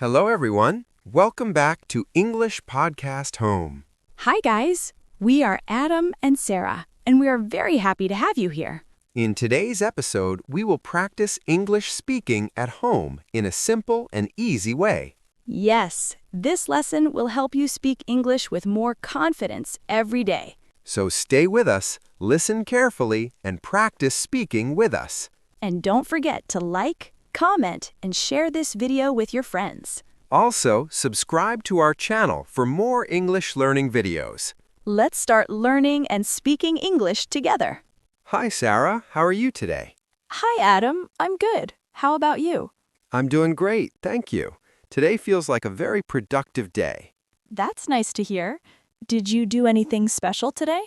Hello, everyone. Welcome back to English Podcast Home. Hi, guys. We are Adam and Sarah, and we are very happy to have you here. In today's episode, we will practice English speaking at home in a simple and easy way. Yes, this lesson will help you speak English with more confidence every day. So stay with us, listen carefully, and practice speaking with us. And don't forget to like, comment, and share this video with your friends. Also, subscribe to our channel for more English learning videos. Let's start learning and speaking English together. Hi, Sarah. How are you today? Hi, Adam. I'm good. How about you? I'm doing great, thank you. Today feels like a very productive day. That's nice to hear. Did you do anything special today?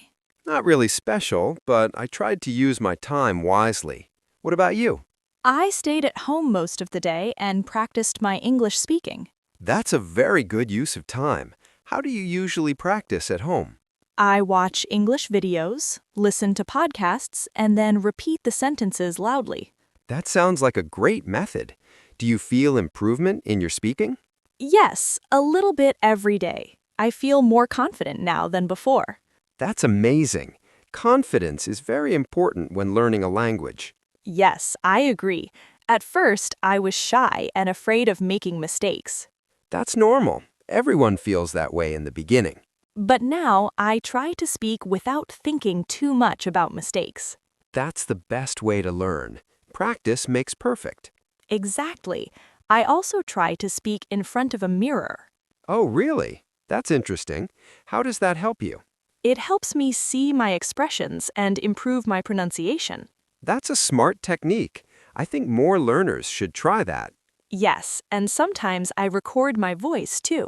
Not really special, but I tried to use my time wisely. What about you? I stayed at home most of the day and practiced my English speaking. That's a very good use of time. How do you usually practice at home? I watch English videos, listen to podcasts, and then repeat the sentences loudly. That sounds like a great method. Do you feel improvement in your speaking? Yes, a little bit every day. I feel more confident now than before. That's amazing. Confidence is very important when learning a language. Yes, I agree. At first, I was shy and afraid of making mistakes. That's normal. Everyone feels that way in the beginning. But now, I try to speak without thinking too much about mistakes. That's the best way to learn. Practice makes perfect. Exactly. I also try to speak in front of a mirror. Oh, really? That's interesting. How does that help you? It helps me see my expressions and improve my pronunciation. That's a smart technique. I think more learners should try that. Yes, and sometimes I record my voice too.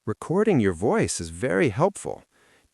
Recording your voice is very helpful.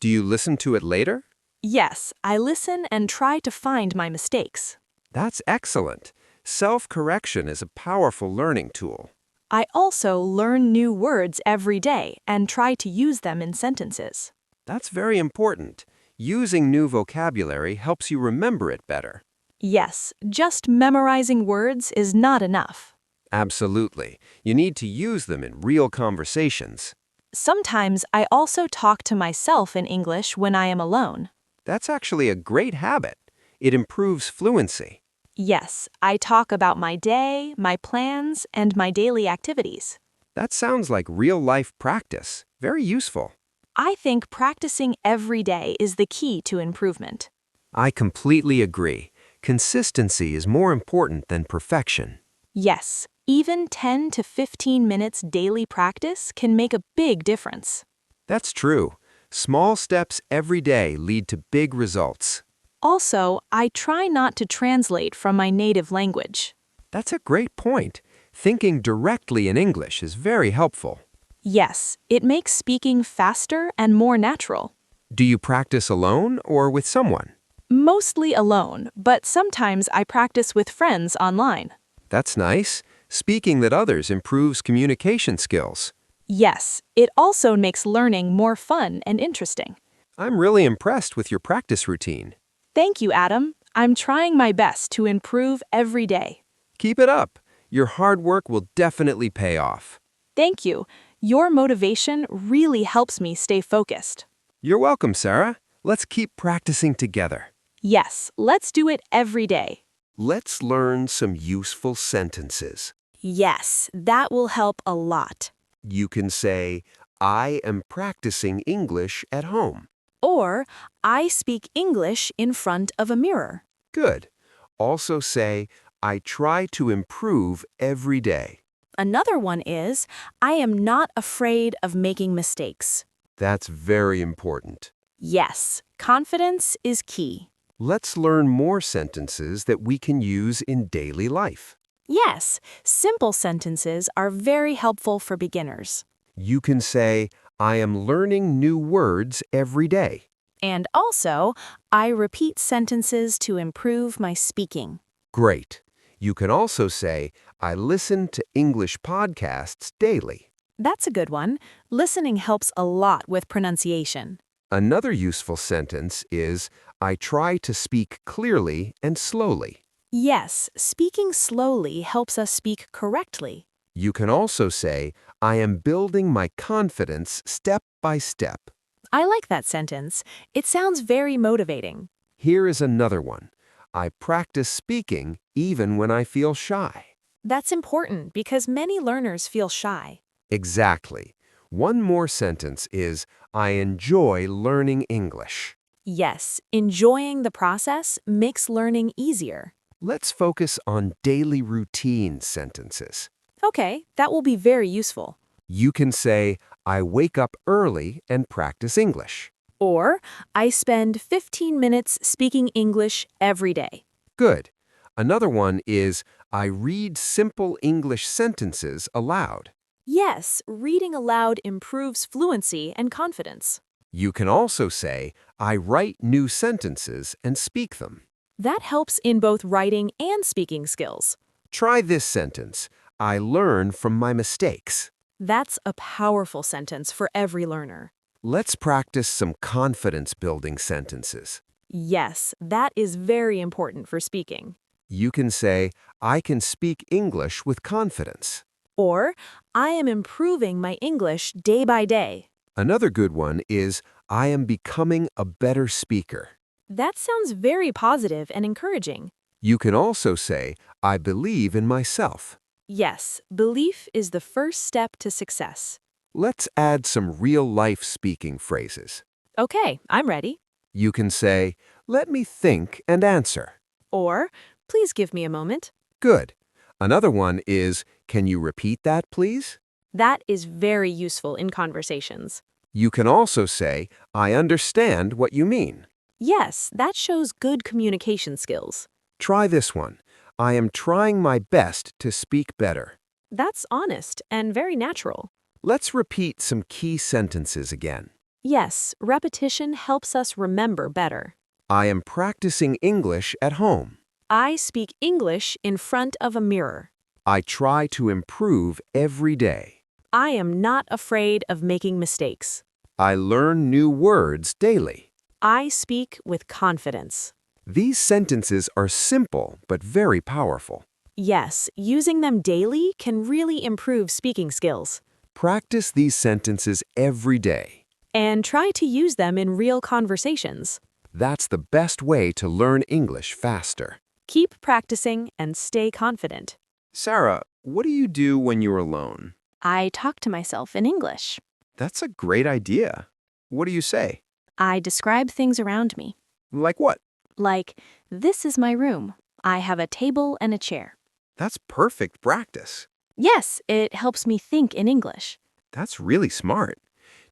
Do you listen to it later? Yes, I listen and try to find my mistakes. That's excellent. Self-correction is a powerful learning tool. I also learn new words every day and try to use them in sentences. That's very important. Using new vocabulary helps you remember it better. Yes, just memorizing words is not enough. Absolutely. You need to use them in real conversations. Sometimes I also talk to myself in English when I am alone. That's actually a great habit. It improves fluency. Yes, I talk about my day, my plans, and my daily activities. That sounds like real-life practice. Very useful. I think practicing every day is the key to improvement. I completely agree. Consistency is more important than perfection. Yes, even 10 to 15 minutes daily practice can make a big difference. That's true. Small steps every day lead to big results. Also, I try not to translate from my native language. That's a great point. Thinking directly in English is very helpful. Yes, it makes speaking faster and more natural. Do you practice alone or with someone? Mostly alone, but sometimes I practice with friends online. That's nice. Speaking with others improves communication skills. Yes, it also makes learning more fun and interesting. I'm really impressed with your practice routine. Thank you, Adam. I'm trying my best to improve every day. Keep it up. Your hard work will definitely pay off. Thank you. Your motivation really helps me stay focused. You're welcome, Sarah. Let's keep practicing together. Yes, let's do it every day. Let's learn some useful sentences. Yes, that will help a lot. You can say, I am practicing English at home. Or, I speak English in front of a mirror. Good. Also say, I try to improve every day. Another one is, I am not afraid of making mistakes. That's very important. Yes, confidence is key. Let's learn more sentences that we can use in daily life. Yes, simple sentences are very helpful for beginners. You can say, I am learning new words every day. And also, I repeat sentences to improve my speaking. Great. You can also say, I listen to English podcasts daily. That's a good one. Listening helps a lot with pronunciation. Another useful sentence is, I try to speak clearly and slowly. Yes, speaking slowly helps us speak correctly. You can also say, I am building my confidence step by step. I like that sentence. It sounds very motivating. Here is another one. I practice speaking even when I feel shy. That's important because many learners feel shy. Exactly. One more sentence is, I enjoy learning English. Yes, enjoying the process makes learning easier. Let's focus on daily routine sentences. Okay, that will be very useful. You can say, I wake up early and practice English. Or, I spend 15 minutes speaking English every day. Good. Another one is, I read simple English sentences aloud. Yes, reading aloud improves fluency and confidence. You can also say, I write new sentences and speak them. That helps in both writing and speaking skills. Try this sentence, I learn from my mistakes. That's a powerful sentence for every learner. Let's practice some confidence-building sentences. Yes, that is very important for speaking. You can say, I can speak English with confidence. Or, I am improving my English day by day. Another good one is, I am becoming a better speaker. That sounds very positive and encouraging. You can also say, I believe in myself. Yes, belief is the first step to success. Let's add some real-life speaking phrases. Okay, I'm ready. You can say, let me think and answer. Or, please give me a moment. Good. Another one is, can you repeat that, please? That is very useful in conversations. You can also say, I understand what you mean. Yes, that shows good communication skills. Try this one. I am trying my best to speak better. That's honest and very natural. Let's repeat some key sentences again. Yes, repetition helps us remember better. I am practicing English at home. I speak English in front of a mirror. I try to improve every day. I am not afraid of making mistakes. I learn new words daily. I speak with confidence. These sentences are simple but very powerful. Yes, using them daily can really improve speaking skills. Practice these sentences every day. And try to use them in real conversations. That's the best way to learn English faster. Keep practicing and stay confident. Sarah, what do you do when you're alone? I talk to myself in English. That's a great idea. What do you say? I describe things around me. Like what? Like, this is my room. I have a table and a chair. That's perfect practice. Yes, it helps me think in English. That's really smart.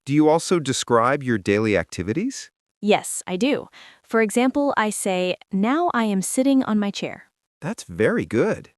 Do you also describe your daily activities? Yes, I do. For example, I say, now I am sitting on my chair. That's very good.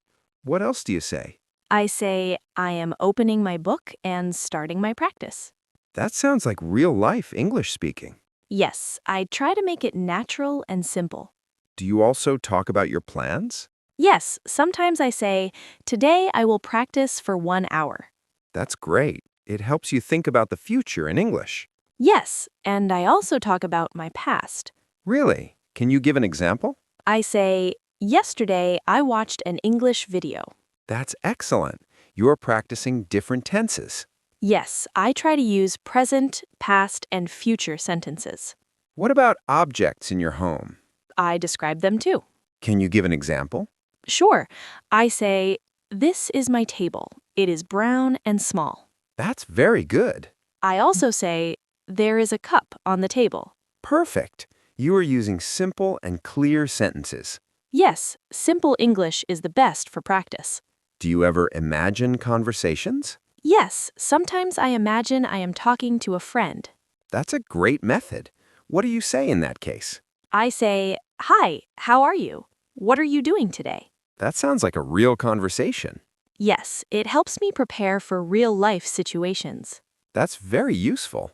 What else do you say? I say, I am opening my book and starting my practice. That sounds like real-life English speaking. Yes, I try to make it natural and simple. Do you also talk about your plans? Yes, sometimes I say, today I will practice for 1 hour. That's great. It helps you think about the future in English. Yes, and I also talk about my past. Really? Can you give an example? I say, yesterday I watched an English video. That's excellent. You're practicing different tenses. Yes, I try to use present, past, and future sentences. What about objects in your home? I describe them too. Can you give an example? Sure, I say, this is my table. It is brown and small. That's very good. I also say, there is a cup on the table. Perfect. You are using simple and clear sentences. Yes, simple English is the best for practice. Do you ever imagine conversations? Yes, sometimes I imagine I am talking to a friend. That's a great method. What do you say in that case? I say, hi, how are you? What are you doing today? That sounds like a real conversation. Yes, it helps me prepare for real-life situations. That's very useful.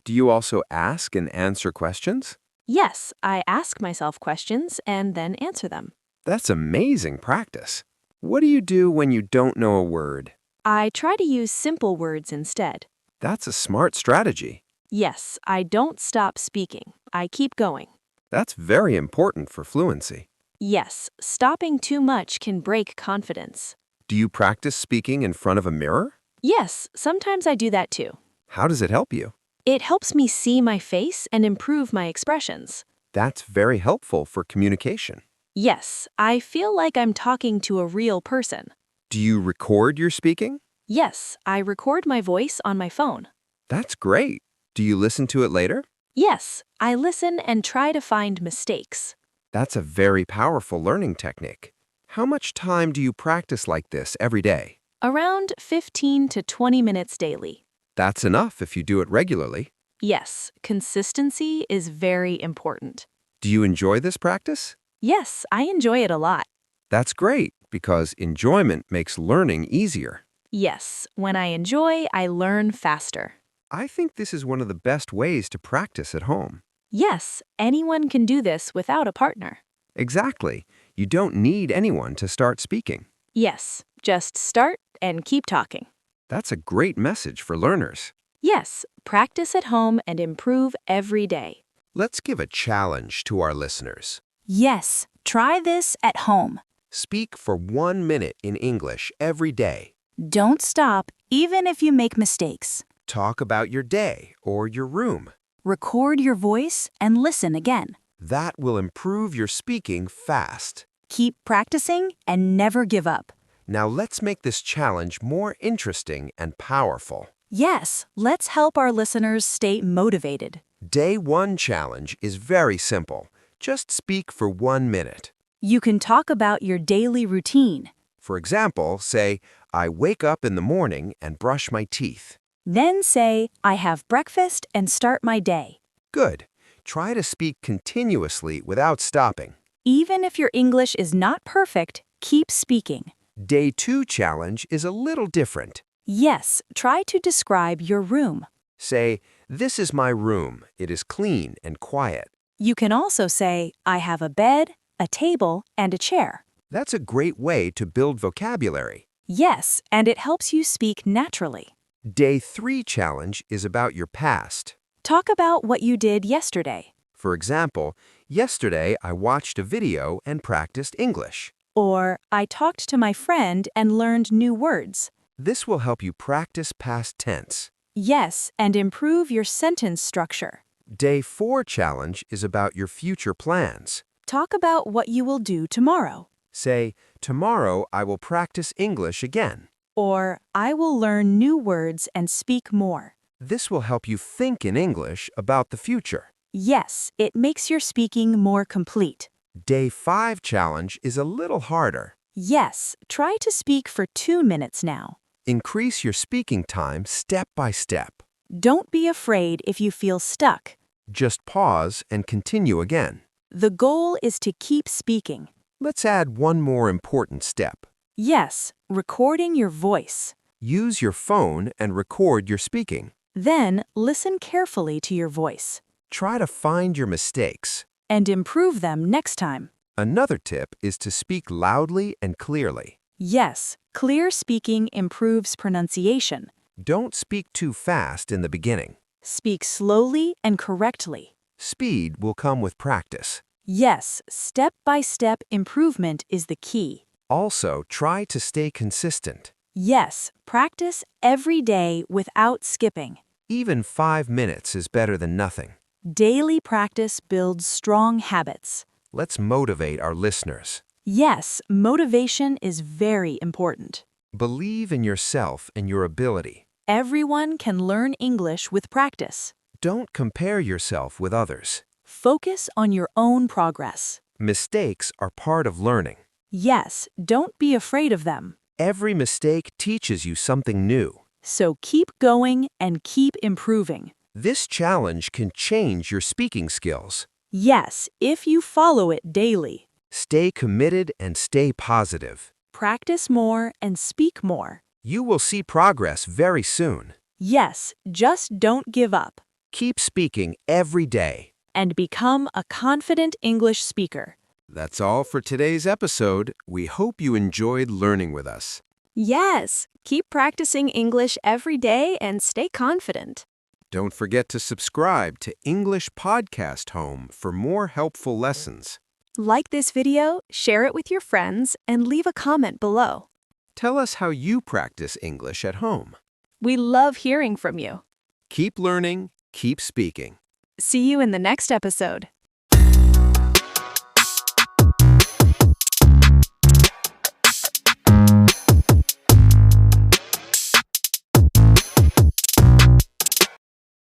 Do you also ask and answer questions? Yes, I ask myself questions and then answer them. That's amazing practice. What do you do when you don't know a word? I try to use simple words instead. That's a smart strategy. Yes, I don't stop speaking. I keep going. That's very important for fluency. Yes, stopping too much can break confidence. Do you practice speaking in front of a mirror? Yes, sometimes I do that too. How does it help you? It helps me see my face and improve my expressions. That's very helpful for communication. Yes, I feel like I'm talking to a real person. Do you record your speaking? Yes, I record my voice on my phone. That's great. Do you listen to it later? Yes, I listen and try to find mistakes. That's a very powerful learning technique. How much time do you practice like this every day? Around 15 to 20 minutes daily. That's enough if you do it regularly. Yes, consistency is very important. Do you enjoy this practice? Yes, I enjoy it a lot. That's great because enjoyment makes learning easier. Yes, when I enjoy, I learn faster. I think this is one of the best ways to practice at home. Yes, anyone can do this without a partner. Exactly. You don't need anyone to start speaking. Yes, just start and keep talking. That's a great message for learners. Yes, practice at home and improve every day. Let's give a challenge to our listeners. Yes, try this at home. Speak for 1 minute in English every day. Don't stop, even if you make mistakes. Talk about your day or your room. Record your voice and listen again. That will improve your speaking fast. Keep practicing and never give up. Now let's make this challenge more interesting and powerful. Yes, let's help our listeners stay motivated. Day 1 challenge is very simple. Just speak for 1 minute. You can talk about your daily routine. For example, say, I wake up in the morning and brush my teeth. Then say, I have breakfast and start my day. Good. Try to speak continuously without stopping. Even if your English is not perfect, keep speaking. Day 2 challenge is a little different. Yes, try to describe your room. Say, this is my room. It is clean and quiet. You can also say, I have a bed, a table, and a chair. That's a great way to build vocabulary. Yes, and it helps you speak naturally. Day 3 challenge is about your past. Talk about what you did yesterday. For example, yesterday I watched a video and practiced English. Or, I talked to my friend and learned new words. This will help you practice past tense. Yes, and improve your sentence structure. Day 4 challenge is about your future plans. Talk about what you will do tomorrow. Say, tomorrow I will practice English again. Or, I will learn new words and speak more. This will help you think in English about the future. Yes, it makes your speaking more complete. Day 5 challenge is a little harder. Yes, try to speak for 2 minutes now. Increase your speaking time step by step. Don't be afraid if you feel stuck. Just pause and continue again. The goal is to keep speaking. Let's add one more important step. Yes, recording your voice. Use your phone and record your speaking. Then, listen carefully to your voice. Try to find your mistakes. And improve them next time. Another tip is to speak loudly and clearly. Yes, clear speaking improves pronunciation. Don't speak too fast in the beginning. Speak slowly and correctly. Speed will come with practice. Yes, step-by-step improvement is the key. Also, try to stay consistent. Yes, practice every day without skipping. Even 5 minutes is better than nothing. Daily practice builds strong habits. Let's motivate our listeners. Yes, motivation is very important. Believe in yourself and your ability. Everyone can learn English with practice. Don't compare yourself with others. Focus on your own progress. Mistakes are part of learning. Yes, don't be afraid of them. Every mistake teaches you something new. So keep going and keep improving. This challenge can change your speaking skills. Yes, if you follow it daily. Stay committed and stay positive. Practice more and speak more. You will see progress very soon. Yes, just don't give up. Keep speaking every day. And become a confident English speaker. That's all for today's episode. We hope you enjoyed learning with us. Yes, keep practicing English every day and stay confident. Don't forget to subscribe to English Podcast Home for more helpful lessons. Like this video, share it with your friends, and leave a comment below. Tell us how you practice English at home. We love hearing from you. Keep learning, keep speaking. See you in the next episode.